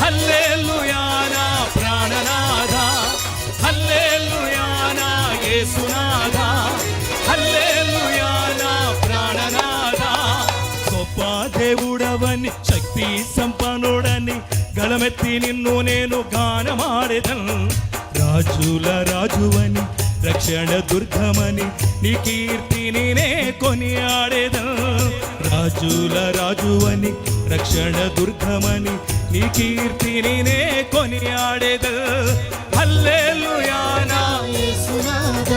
హల్లెలూయా నా ప్రాణనాథ, హల్లెలూయా నా యేసునాథ, హల్లెలూయా నా ప్రాణనాథ. గొప్ప దేవుడవని శక్తి సంపన్నుడని గళమెత్తి నిన్ను నేను గానమాడెదను. రాజుల రాజువని రక్షణ దుర్గమని నీ కీర్తిని నే కొనియాడెదను. రాజుల రాజువని రక్షణ దుర్గమని నీ కీర్తిని నే కొనియాడెదను. హల్లెలూయా నా యేసునాథ,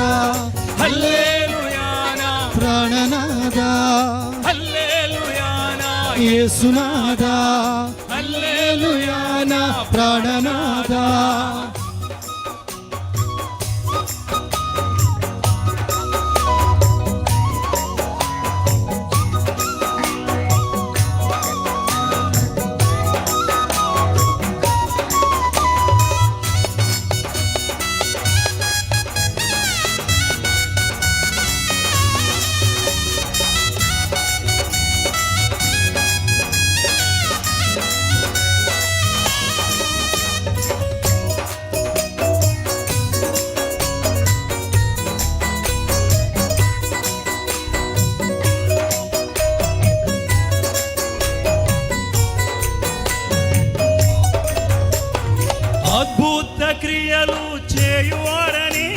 హల్లెలూయా నా ప్రాణనాథ, హల్లెలూయా నా యేసునాథ, హల్లెలూయా నా ప్రాణనాథ. అద్భుత క్రియలు చేయువాడని,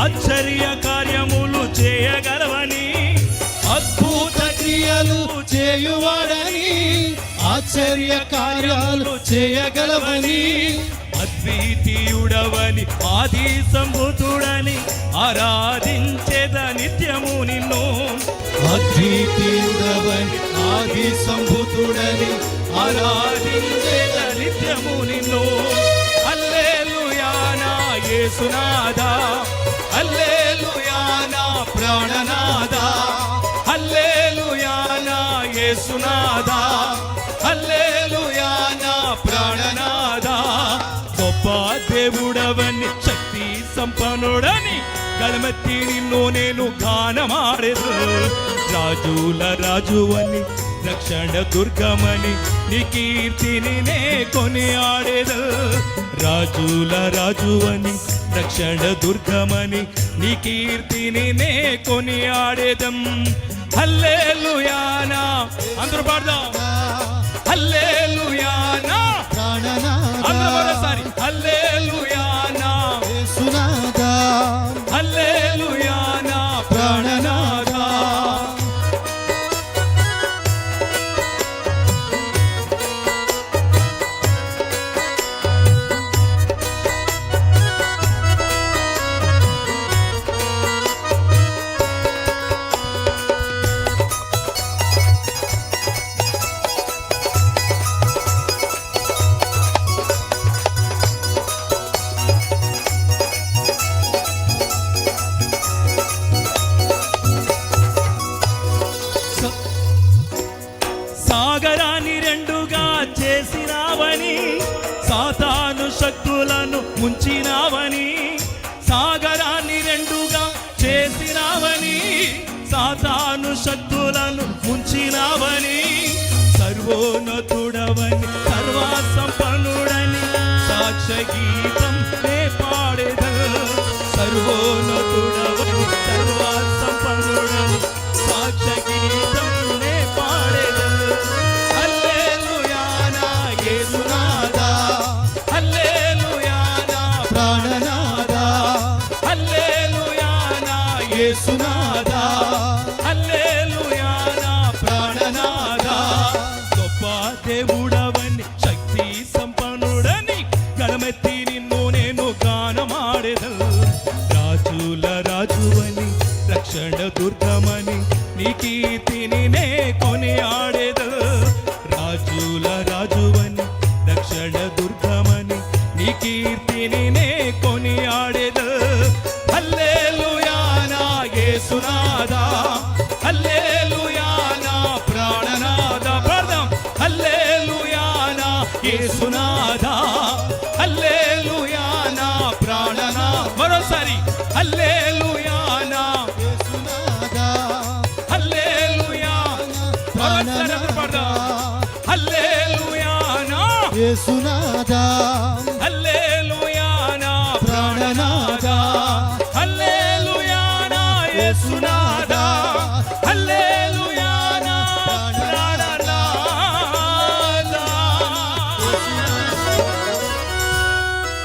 ఆశ్చర్య కార్యములు చేయగలవని, అద్భుత క్రియలు చేయువాడని, ఆశ్చర్య కార్యాలు చేయగలవని, అద్వితీయుడవని ఆది సంభూతుడని ఆరాధించేద నిత్యము నిన్ను. అద్వితీయుడవని ఆది సంభూతుడని ఆరాధించేద నిత్యము నిన్ను. హల్లెలూయా నా యేసునాథ, హల్లెలూయా నా ప్రాణనాథ, హల్లెలూయా నా యేసునాథ, హల్లెలూయా నా ప్రాణనాథ. గొప్ప దేవుడవని శక్తి సంపన్నుడని గళమెత్తి నిన్ను నేను గానమాడెదు. రాజుల రాజువని రక్షణ దుర్గమని నీ కీర్తిని నే కొనియాడెదు. రాజుల రాజువని రక్షణ దుర్గమని నీ కీర్తిని నే కొనియాడెదం. హల్లెలూయా నా, అందరూ పాడదాం, హల్లెలూయా నా ప్రాణనాథ, అందరూ మరోసారి హల్లెలూయా నా యేసునాథ, హల్లెలూయా నా ప్రాణనాథ. సాగరాన్ని రెండుగా చేసినావని, సాతాను శక్తులను ముంచినావని, సాగరాన్ని రెండుగా చేసినావని, సాతాను శక్తులను ముంచినావని, సర్వోన్నతుడవని సర్వసంపన్నుడని సాక్ష్య గీతం నే పాడెదను. సర్వోన్నతుడవని సర్వసంపన్నుడని సాక్ష్య గీతం నే పాడెదను. హల్లెలూయా నా యేసునాథ, హల్లెలూయా నా ప్రాణనాథ, హల్లెలూయా నా యేసునాథ, హల్లెలూయా నా ప్రాణనాథ. గొప్ప దేవుడవని శక్తి సంపన్నుడని గళమెత్తి నిన్ను నేను గానమాడెదను. రాజుల రాజువని రక్షణ దుర్గమని నీ కీర్తిని నే కొనియాడెదను. రాజుల రాజువని రక్షణ దుర్గమని నీ కీర్తిని నే కొనియాడెదను. హల్లెలూయా నా యేసునాథ, హల్లెలూయా నా ప్రాణనాథ. పాడదాం, హల్లెలూయా నా యేసునాథ, హల్లెలూయా నా ప్రాణనాథ. మరోసారి హల్లెలూయా నా యేసునాథ, హల్లెలూయా, మరోసారి పాడదాం, హల్లెలూయా నా యేసునాదా హల్లెలూయా నా ప్రాణనాదా హల్లెలూయా నా యేసునాదా హల్లెలూయా నా ప్రాణనాదా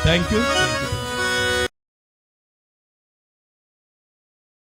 థాంక్యూ